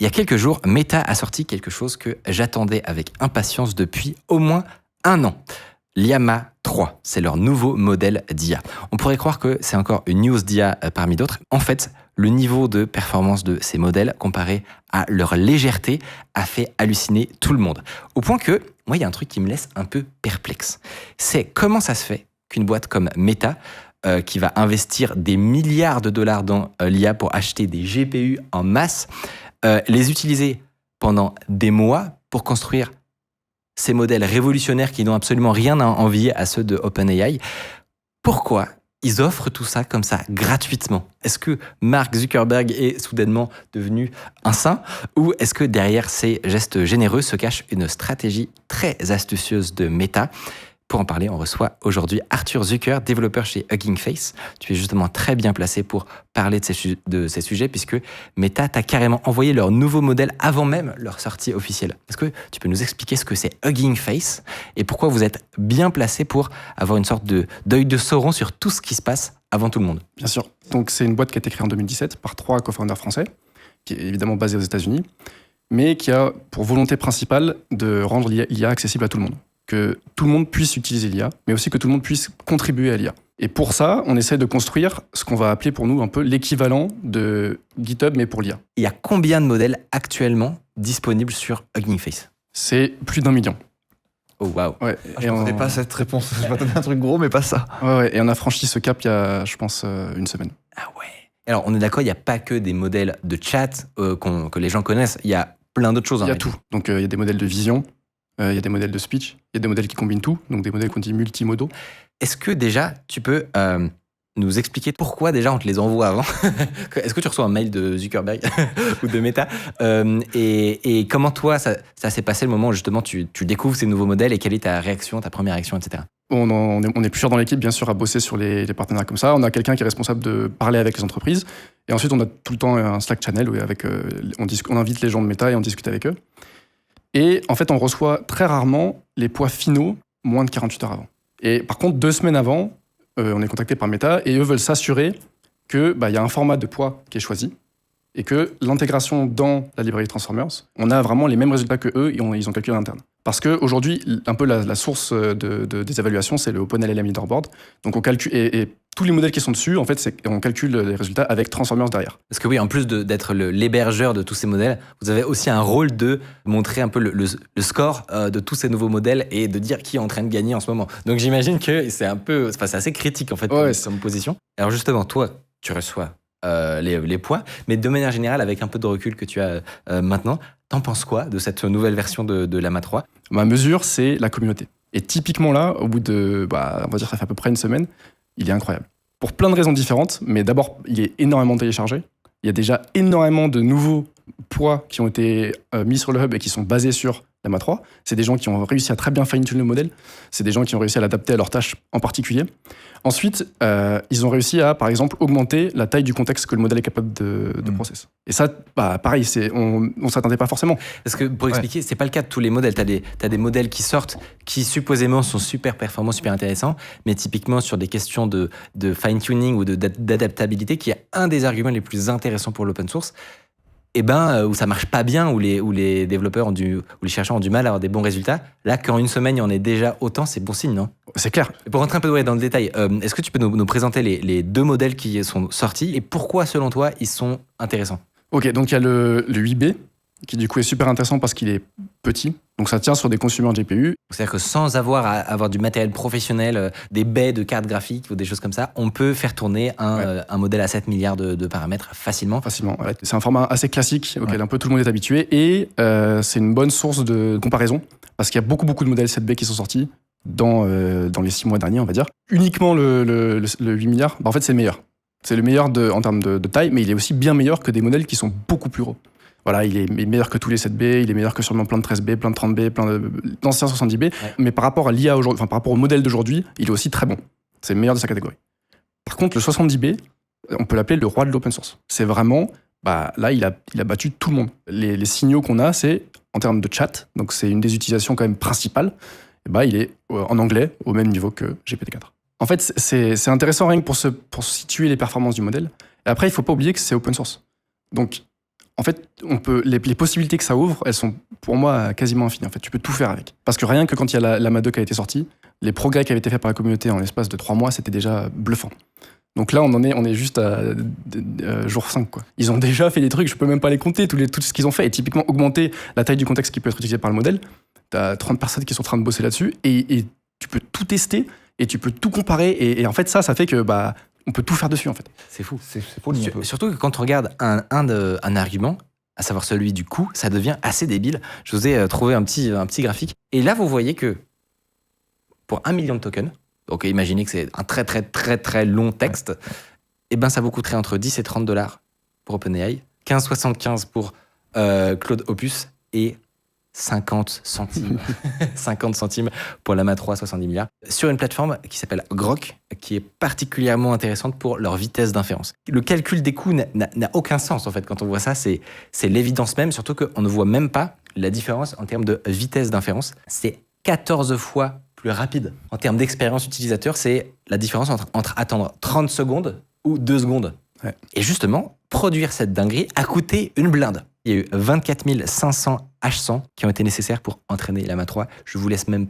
Il y a quelques jours, Meta a sorti quelque chose que j'attendais avec impatience depuis au moins 1 an. Llama 3, c'est leur nouveau modèle d'IA. On pourrait croire que c'est encore une news d'IA parmi d'autres. En fait, le niveau de performance de ces modèles, comparé à leur légèreté, a fait halluciner tout le monde. Au point que, moi, il y a un truc qui me laisse un peu perplexe. C'est comment ça se fait qu'une boîte comme Meta, qui va investir des milliards de dollars dans l'IA pour acheter des GPU en masse, les utiliser pendant des mois pour construire ces modèles révolutionnaires qui n'ont absolument rien à envier à ceux de OpenAI. Pourquoi ils offrent tout ça comme ça, gratuitement? Est-ce que Mark Zuckerberg est soudainement devenu un saint? Ou est-ce que derrière ces gestes généreux se cache une stratégie très astucieuse de Meta? Pour en parler, on reçoit aujourd'hui Arthur Zucker, développeur chez Hugging Face. Tu es justement très bien placé pour parler de ces sujets, puisque Meta t'a carrément envoyé leur nouveau modèle avant même leur sortie officielle. Est-ce que tu peux nous expliquer ce que c'est Hugging Face et pourquoi vous êtes bien placé pour avoir une sorte d'œil de Sauron sur tout ce qui se passe avant tout le monde? Bien sûr. Donc, c'est une boîte qui a été créée en 2017 par 3 co-founders français, qui est évidemment basée aux États-Unis, mais qui a pour volonté principale de rendre l'IA accessible à tout le monde. Que tout le monde puisse utiliser l'IA, mais aussi que tout le monde puisse contribuer à l'IA. Et pour ça, on essaie de construire ce qu'on va appeler pour nous un peu l'équivalent de GitHub, mais pour l'IA. Il y a combien de modèles actuellement disponibles sur Hugging Face? C'est plus d'1 million. Oh waouh. Ouais, Je ne m'attendais pas à cette réponse. Je m'attendais à un truc gros, mais pas ça. Ouais, et on a franchi ce cap il y a, je pense, 1 semaine. Ah ouais. Alors, on est d'accord, il n'y a pas que des modèles de chat que les gens connaissent. Il y a plein d'autres choses. Il y a tout. Donc, il y a des modèles de vision, il y a des modèles de speech, il y a des modèles qui combinent tout, donc des modèles qu'on dit multimodaux. Est-ce que déjà, tu peux nous expliquer pourquoi déjà on te les envoie avant? Est-ce que tu reçois un mail de Zuckerberg ou de Meta? Et comment toi, ça s'est passé le moment où justement tu découvres ces nouveaux modèles et quelle est ta réaction, ta première réaction, etc.? On est plusieurs dans l'équipe, bien sûr, à bosser sur les partenariats comme ça. On a quelqu'un qui est responsable de parler avec les entreprises. Et ensuite, on a tout le temps un Slack channel où on invite les gens de Meta et on discute avec eux. Et en fait, on reçoit très rarement les poids finaux moins de 48 heures avant. Et par contre, 2 semaines avant, on est contacté par Meta et eux veulent s'assurer qu'il y a un format de poids qui est choisi et que l'intégration dans la librairie Transformers, on a vraiment les mêmes résultats que eux, ils ont calculé en interne. Parce qu'aujourd'hui, un peu la source des évaluations, c'est le OpenLLM Leaderboard. Donc on calcule, et tous les modèles qui sont dessus, en fait, on calcule les résultats avec Transformers derrière. Parce que oui, en plus d'être l'hébergeur de tous ces modèles, vous avez aussi un rôle de montrer un peu le score de tous ces nouveaux modèles et de dire qui est en train de gagner en ce moment. Donc j'imagine que c'est assez critique en fait comme position. Alors justement, toi, tu reçois les poids, mais de manière générale, avec un peu de recul que tu as maintenant, t'en penses quoi de cette nouvelle version de Llama 3? Ma mesure, c'est la communauté. Et typiquement là, au bout de, on va dire ça fait à peu près 1 semaine, il est incroyable. Pour plein de raisons différentes, mais d'abord, il est énormément téléchargé. Il y a déjà énormément de nouveaux poids qui ont été mis sur le hub et qui sont basés sur Llama 3. C'est des gens qui ont réussi à très bien fine-tuner le modèle. C'est des gens qui ont réussi à l'adapter à leurs tâches en particulier. Ensuite, ils ont réussi à, par exemple, augmenter la taille du contexte que le modèle est capable de process. Et ça, pareil, on ne s'attendait pas forcément. Parce que pour expliquer, c'est pas le cas de tous les modèles. T'as des modèles qui sortent, qui supposément sont super performants, super intéressants, mais typiquement sur des questions de fine-tuning ou d'adaptabilité, qui est un des arguments les plus intéressants pour l'open source, où ça marche pas bien, où les développeurs ou les chercheurs ont du mal à avoir des bons résultats. Là, qu'en 1 semaine, il y en ait déjà autant, c'est bon signe, non? C'est clair. Et pour rentrer un peu dans le détail, est-ce que tu peux nous présenter les 2 modèles qui sont sortis et pourquoi, selon toi, ils sont intéressants? Ok, donc il y a le 8B, qui du coup est super intéressant parce qu'il est petit. Donc ça tient sur des consommateurs GPU. C'est-à-dire que sans avoir à avoir du matériel professionnel, des baies de cartes graphiques ou des choses comme ça, on peut faire tourner un modèle à 7 milliards de paramètres facilement. Facilement, ouais. C'est un format assez classique auquel un peu tout le monde est habitué et c'est une bonne source de comparaison parce qu'il y a beaucoup de modèles 7B qui sont sortis dans les 6 mois derniers, on va dire. Uniquement le 8 milliards, en fait c'est le meilleur. C'est le meilleur en termes de taille, mais il est aussi bien meilleur que des modèles qui sont beaucoup plus gros. Voilà, il est meilleur que tous les 7B, il est meilleur que sûrement plein de 13B, plein de 30B, plein d'anciens 70B. Ouais. Mais par rapport à l'IA aujourd'hui, par rapport au modèle d'aujourd'hui, il est aussi très bon. C'est le meilleur de sa catégorie. Par contre, le 70B, on peut l'appeler le roi de l'open source. C'est vraiment, là, il a battu tout le monde. Les signaux qu'on a, c'est en termes de chat, donc c'est une des utilisations quand même principales, il est en anglais au même niveau que GPT-4. En fait, c'est intéressant rien que pour situer les performances du modèle. Et après, il ne faut pas oublier que c'est open source. Donc, en fait, les possibilités que ça ouvre, elles sont pour moi quasiment infinies. En fait, tu peux tout faire avec. Parce que rien que quand il y a la MA2 qui a été sortie, les progrès qui avaient été faits par la communauté en l'espace de 3 mois, c'était déjà bluffant. Donc là, on est juste à jour 5, quoi. Ils ont déjà fait des trucs, je peux même pas les compter, tout ce qu'ils ont fait. Et typiquement, augmenter la taille du contexte qui peut être utilisé par le modèle. T'as 30 personnes qui sont en train de bosser là-dessus et tu peux tout tester et tu peux tout comparer. Et en fait, ça fait que on peut tout faire dessus, en fait. C'est fou. C'est fou, un peu. Surtout que quand on regarde un argument, à savoir celui du coût, ça devient assez débile. Je vous ai trouvé un petit graphique. Et là, vous voyez que pour 1 million de tokens, donc imaginez que c'est un très très très très long texte, et ben ça vous coûterait entre 10 et 30 $ pour OpenAI, 15,75 pour Claude Opus et 50 centimes pour Llama 3, 70 milliards, sur une plateforme qui s'appelle Grok, qui est particulièrement intéressante pour leur vitesse d'inférence. Le calcul des coûts n'a aucun sens, en fait, quand on voit ça, c'est l'évidence même, surtout qu'on ne voit même pas la différence en termes de vitesse d'inférence. C'est 14 fois plus rapide. En termes d'expérience utilisateur, c'est la différence entre attendre 30 secondes ou 2 secondes. Ouais. Et justement, produire cette dinguerie a coûté une blinde. Il y a eu 24 500 H100 qui ont été nécessaires pour entraîner Llama 3. Je vous laisse même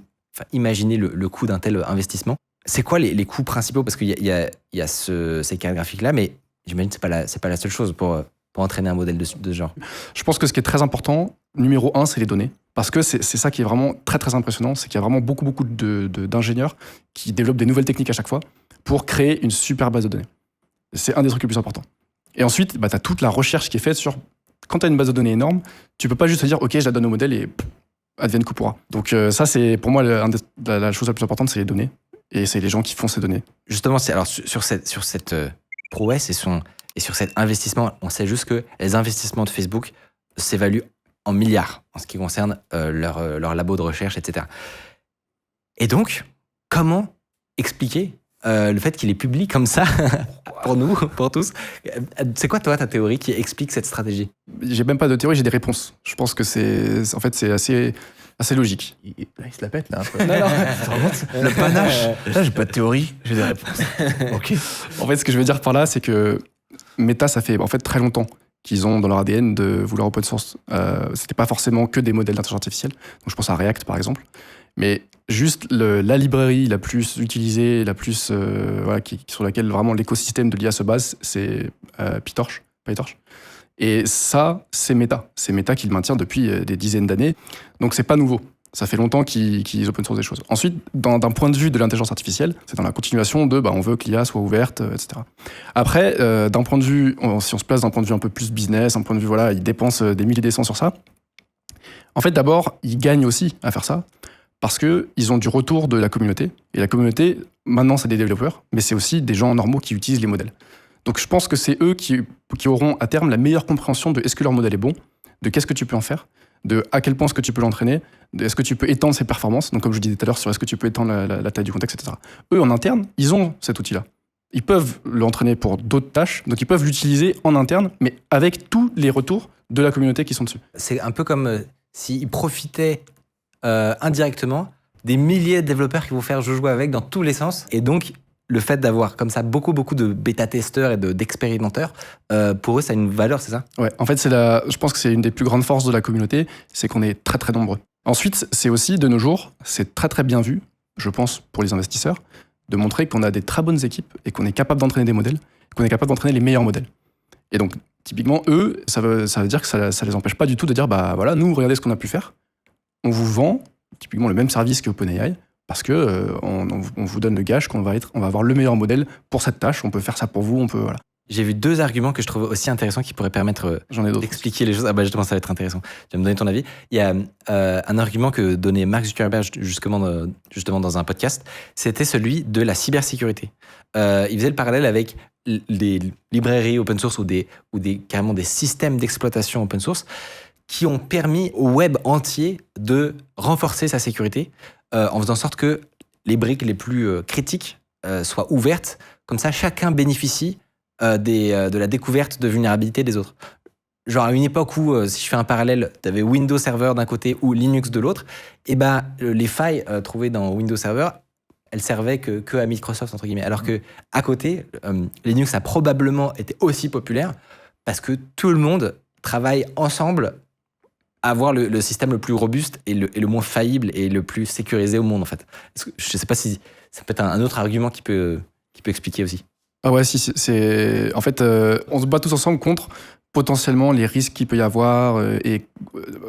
imaginer le coût d'un tel investissement. C'est quoi les coûts principaux? Parce qu'il y a ces cartes graphiques-là, mais j'imagine que c'est pas la seule chose pour entraîner un modèle de ce genre. Je pense que ce qui est très important, numéro 1, c'est les données. Parce que c'est ça qui est vraiment très très impressionnant, c'est qu'il y a vraiment beaucoup d'ingénieurs qui développent des nouvelles techniques à chaque fois pour créer une super base de données. C'est un des trucs les plus importants. Et ensuite, tu as toute la recherche qui est faite sur... Quand tu as une base de données énorme, tu peux pas juste te dire « Ok, je la donne au modèle et advienne que pourra ». Donc ça, c'est pour moi la chose la plus importante, c'est les données. Et c'est les gens qui font ces données. Justement, alors sur cette prouesse et sur cet investissement, on sait juste que les investissements de Facebook s'évaluent en milliards en ce qui concerne leur labo de recherche, etc. Et donc, comment expliquer le fait qu'il est public comme ça pour nous, pour tous? C'est quoi, toi, ta théorie qui explique cette stratégie? J'ai même pas de théorie, j'ai des réponses. Je pense que c'est assez logique. Il se la pète, là. Un peu. Non. Tu te rends compte le panache. Là, j'ai pas de théorie, j'ai des réponses. Ok. En fait, ce que je veux dire par là, c'est que Meta, ça fait en fait très longtemps qu'ils ont dans leur ADN de vouloir open source. C'était pas forcément que des modèles d'intelligence artificielle. Donc, je pense à React, par exemple. Mais juste la librairie la plus utilisée, la plus sur laquelle vraiment l'écosystème de l'IA se base, c'est PyTorch. Et ça, c'est Meta. C'est Meta qui le maintient depuis des dizaines d'années. Donc c'est pas nouveau. Ça fait longtemps qu'ils open source des choses. Ensuite, d'un point de vue de l'intelligence artificielle, c'est dans la continuation de on veut que l'IA soit ouverte, etc. Après, d'un point de vue, si on se place d'un point de vue un peu plus business, un point de vue, ils dépensent des milliers des cents sur ça. En fait, d'abord, ils gagnent aussi à faire ça parce qu'ils ont du retour de la communauté. Et la communauté, maintenant, c'est des développeurs, mais c'est aussi des gens normaux qui utilisent les modèles. Donc je pense que c'est eux qui auront à terme la meilleure compréhension de est-ce que leur modèle est bon, de qu'est-ce que tu peux en faire, de à quel point est-ce que tu peux l'entraîner, de est-ce que tu peux étendre ses performances, donc comme je disais tout à l'heure, sur est-ce que tu peux étendre la taille du contexte, etc. Eux, en interne, ils ont cet outil-là. Ils peuvent l'entraîner pour d'autres tâches, donc ils peuvent l'utiliser en interne, mais avec tous les retours de la communauté qui sont dessus. C'est un peu comme s'ils profitaient indirectement des milliers de développeurs qui vont faire jouer avec dans tous les sens. Et donc, le fait d'avoir comme ça beaucoup de bêta-testeurs et d'expérimenteurs, pour eux, ça a une valeur, c'est ça? Ouais, en fait, je pense que c'est une des plus grandes forces de la communauté, c'est qu'on est très très nombreux. Ensuite, c'est aussi, de nos jours, c'est très très bien vu, je pense, pour les investisseurs, de montrer qu'on a des très bonnes équipes et qu'on est capable d'entraîner des modèles, qu'on est capable d'entraîner les meilleurs modèles. Et donc, typiquement, eux, ça veut dire que ça les empêche pas du tout de dire, nous, regardez ce qu'on a pu faire. On vous vend, typiquement, le même service qu'OpenAI, parce que on vous donne le gage qu'on va avoir le meilleur modèle pour cette tâche, on peut faire ça pour vous, voilà. J'ai vu 2 arguments que je trouve aussi intéressants qui pourraient permettre d'expliquer les choses. Justement, ça va être intéressant. Tu vas me donner ton avis. Il y a un argument que donnait Mark Zuckerberg justement dans un podcast, c'était celui de la cybersécurité. Il faisait le parallèle avec des librairies open source ou carrément des systèmes d'exploitation open source qui ont permis au web entier de renforcer sa sécurité en faisant en sorte que les briques les plus critiques soient ouvertes. Comme ça, chacun bénéficie de la découverte de vulnérabilité des autres. Genre à une époque où, si je fais un parallèle, tu avais Windows Server d'un côté ou Linux de l'autre, et les failles trouvées dans Windows Server, elles servaient que à Microsoft, entre guillemets. Alors que à côté, Linux a probablement été aussi populaire parce que tout le monde travaillent ensemble à avoir le système le plus robuste et le moins faillible et le plus sécurisé au monde, en fait. Je ne sais pas si ça peut être un autre argument qui peut expliquer aussi. Ah ouais, si, en fait, on se bat tous ensemble contre potentiellement les risques qu'il peut y avoir et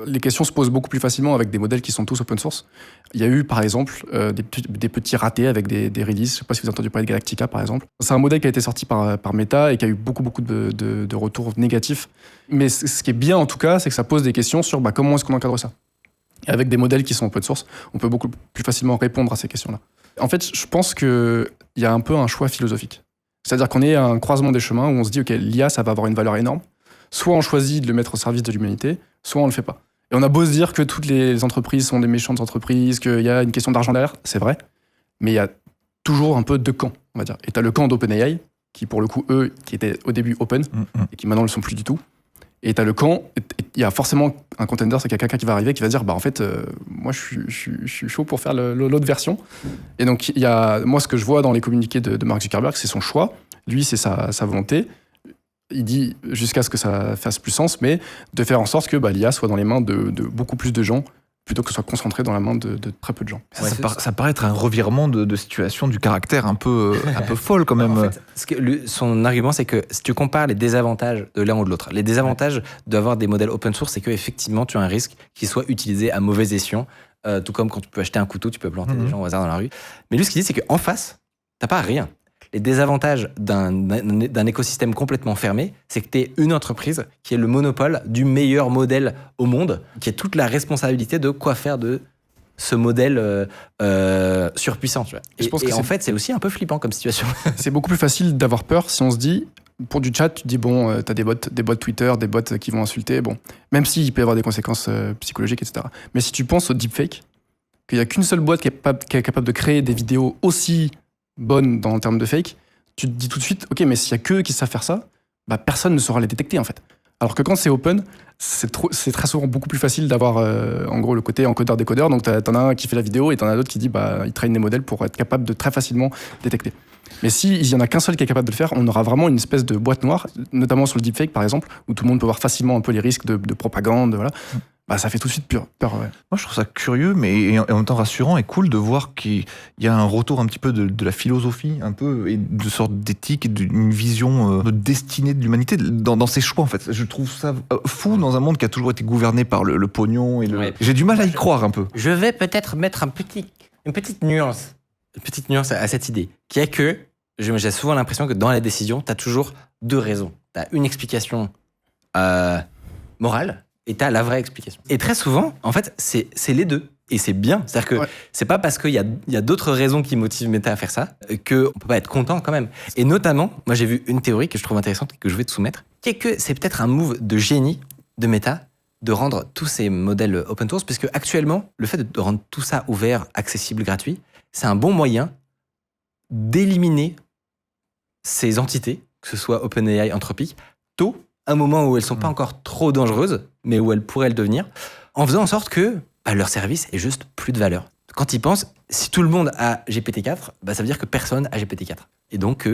les questions se posent beaucoup plus facilement avec des modèles qui sont tous open source. Il y a eu, par exemple, des petits ratés avec des releases. Je ne sais pas si vous avez entendu parler de Galactica, par exemple. C'est un modèle qui a été sorti par Meta et qui a eu beaucoup de retours négatifs. Mais ce qui est bien, en tout cas, c'est que ça pose des questions sur comment est-ce qu'on encadre ça. Et avec des modèles qui sont open source, on peut beaucoup plus facilement répondre à ces questions-là. En fait, je pense qu'il y a un peu un choix philosophique. C'est-à-dire qu'on est à un croisement des chemins où on se dit, OK, l'IA, ça va avoir une valeur énorme. Soit on choisit de le mettre au service de l'humanité, soit on le fait pas. Et on a beau se dire que toutes les entreprises sont des méchantes entreprises, qu'il y a une question d'argent derrière, c'est vrai, mais il y a toujours un peu deux camps, on va dire. Et tu as le camp d'OpenAI, qui pour le coup, eux, qui étaient au début open, et qui maintenant ne le sont plus du tout. Et tu as le camp, il y a forcément un contender, c'est qu'il y a quelqu'un qui va arriver, qui va dire, en fait, moi je suis chaud pour faire l'autre version. Et donc, moi ce que je vois dans les communiqués de Mark Zuckerberg, c'est son choix. Lui, c'est sa volonté. Il dit, jusqu'à ce que ça fasse plus sens, mais de faire en sorte que l'IA soit dans les mains de beaucoup plus de gens, plutôt que ce soit concentré dans la main de très peu de gens. Ça paraît être un revirement de situation du caractère un peu folle quand même. En fait, son argument, c'est que si tu compares les désavantages de l'un ou de l'autre, les désavantages d'avoir des modèles open source, c'est qu'effectivement, tu as un risque qu'ils soient utilisés à mauvais escient, tout comme quand tu peux acheter un couteau, tu peux planter des gens au hasard dans la rue. Mais lui, ce qu'il dit, c'est qu'en face, t'as pas rien. Les désavantages d'un écosystème complètement fermé, c'est que tu es une entreprise qui est le monopole du meilleur modèle au monde, qui a toute la responsabilité de quoi faire de ce modèle surpuissant. Tu vois. Et en fait, c'est aussi un peu flippant comme situation. C'est beaucoup plus facile d'avoir peur si on se dit, pour du chat, tu te dis, t'as des bots Twitter, des bots qui vont insulter, même s'il peut y avoir des conséquences psychologiques, etc. Mais si tu penses au deepfake, qu'il n'y a qu'une seule boîte qui est capable de créer des vidéos aussi bonne dans le terme de fake, tu te dis tout de suite, ok, mais s'il y a que eux qui savent faire ça, personne ne saura les détecter en fait. Alors que quand c'est open, c'est très souvent beaucoup plus facile d'avoir en gros le côté encodeur-décodeur. Donc t'en as un qui fait la vidéo et t'en as d'autres qui dit il traîne des modèles pour être capable de très facilement détecter. Mais s'il y en a qu'un seul qui est capable de le faire, on aura vraiment une espèce de boîte noire, notamment sur le deepfake par exemple, où tout le monde peut voir facilement un peu les risques de propagande, voilà. Ça fait tout de suite peur. Ouais. Moi, je trouve ça curieux, mais en même temps rassurant et cool de voir qu'il y a un retour un petit peu de la philosophie, un peu, et de sorte d'éthique et d'une vision de destinée de l'humanité dans ses choix, en fait. Je trouve ça fou dans un monde qui a toujours été gouverné par le pognon et Ouais. J'ai du mal à y croire un peu. Je vais peut-être mettre une petite nuance à cette idée, qui est que j'ai souvent l'impression que dans la décision, tu as toujours deux raisons. Tu as une explication morale, et t'as la vraie explication. Et très souvent, en fait, c'est les deux. Et c'est bien. C'est-à-dire que c'est pas parce qu'il y a d'autres raisons qui motivent Meta à faire ça qu'on peut pas être content quand même. Et notamment, moi j'ai vu une théorie que je trouve intéressante et que je vais te soumettre, qui est que c'est peut-être un move de génie de Meta de rendre tous ces modèles open source, parce que actuellement, le fait de rendre tout ça ouvert, accessible, gratuit, c'est un bon moyen d'éliminer ces entités, que ce soit OpenAI, Anthropic, tôt, un moment où elles sont pas encore trop dangereuses, mais où elles pourraient le devenir, en faisant en sorte que leur service ait juste plus de valeur. Quand ils pensent, si tout le monde a GPT-4, ça veut dire que personne a GPT-4. Et donc,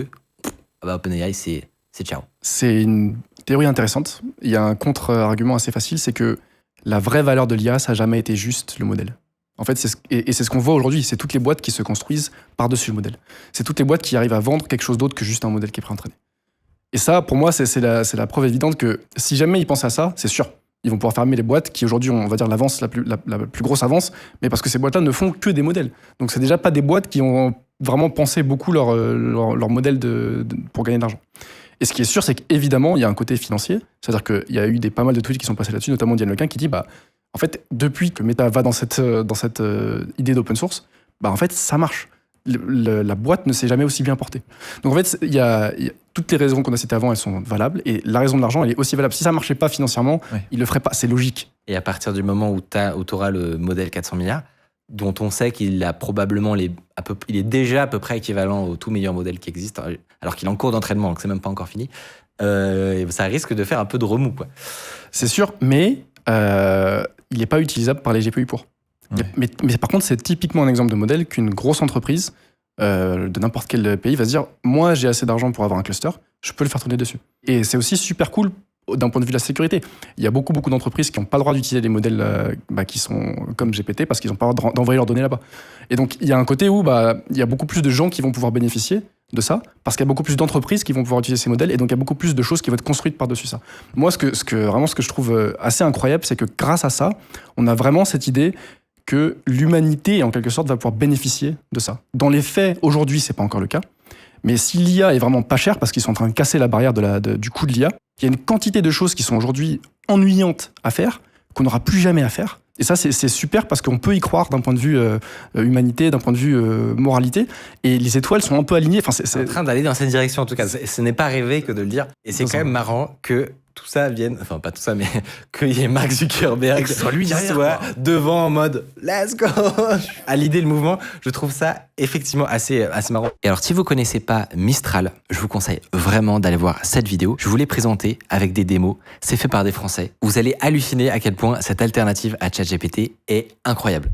OpenAI, c'est ciao. C'est une théorie intéressante. Il y a un contre-argument assez facile, c'est que la vraie valeur de l'IA, ça n'a jamais été juste le modèle. En fait, c'est ce qu'on voit aujourd'hui, c'est toutes les boîtes qui se construisent par-dessus le modèle. C'est toutes les boîtes qui arrivent à vendre quelque chose d'autre que juste un modèle qui est préentraîné. Et ça, pour moi, c'est la preuve évidente que si jamais ils pensent à ça, c'est sûr. Ils vont pouvoir fermer les boîtes qui aujourd'hui ont, on va dire, l'avance, la plus grosse avance, mais parce que ces boîtes-là ne font que des modèles. Donc c'est déjà pas des boîtes qui ont vraiment pensé beaucoup leur modèle pour gagner de l'argent. Et ce qui est sûr, c'est qu'évidemment, il y a un côté financier. C'est-à-dire qu'il y a eu pas mal de tweets qui sont passés là-dessus, notamment Diane Lequin qui dit, en fait, depuis que Meta va dans cette idée d'open source, en fait, ça marche. La boîte ne s'est jamais aussi bien portée. Donc en fait, il y a toutes les raisons qu'on a citées avant, elles sont valables, et la raison de l'argent, elle est aussi valable. Si ça marchait pas financièrement, il le ferait pas. C'est logique. Et à partir du moment où tu auras le modèle 400 milliards, dont on sait qu'il a probablement il est déjà à peu près équivalent au tout meilleur modèle qui existe, alors qu'il est en cours d'entraînement, donc c'est même pas encore fini. Ça risque de faire un peu de remous, quoi. C'est sûr, mais il n'est pas utilisable par les GPU pour. Ouais. Mais par contre, c'est typiquement un exemple de modèle qu'une grosse entreprise de n'importe quel pays va se dire, moi j'ai assez d'argent pour avoir un cluster, je peux le faire tourner dessus. Et c'est aussi super cool d'un point de vue de la sécurité. Il y a beaucoup d'entreprises qui n'ont pas le droit d'utiliser des modèles qui sont comme GPT parce qu'ils n'ont pas le droit d'envoyer leurs données là-bas. Et donc, il y a un côté où il y a beaucoup plus de gens qui vont pouvoir bénéficier de ça, parce qu'il y a beaucoup plus d'entreprises qui vont pouvoir utiliser ces modèles, et donc il y a beaucoup plus de choses qui vont être construites par-dessus ça. Moi, ce que je trouve assez incroyable, c'est que grâce à ça, on a vraiment cette idée que l'humanité, en quelque sorte, va pouvoir bénéficier de ça. Dans les faits, aujourd'hui, c'est pas encore le cas, mais si l'IA est vraiment pas chère, parce qu'ils sont en train de casser la barrière du coût de l'IA, il y a une quantité de choses qui sont aujourd'hui ennuyantes à faire, qu'on n'aura plus jamais à faire. Et ça, c'est super parce qu'on peut y croire d'un point de vue humanité, d'un point de vue moralité. Et les étoiles sont un peu alignées. Enfin, c'est en train d'aller dans cette direction, en tout cas. Ce n'est pas rêvé que de le dire. Et c'est quand même marrant que tout ça vienne, enfin pas tout ça, mais qu'il y ait Mark Zuckerberg qui soit devant en mode « Let's go !» à l'idée le mouvement. Je trouve ça effectivement assez marrant. Et alors, si vous connaissez pas Mistral, je vous conseille vraiment d'aller voir cette vidéo. Je vous l'ai présentée avec des démos. C'est fait par des Français. Vous allez halluciner à quel point cette alternative à ChatGPT est incroyable.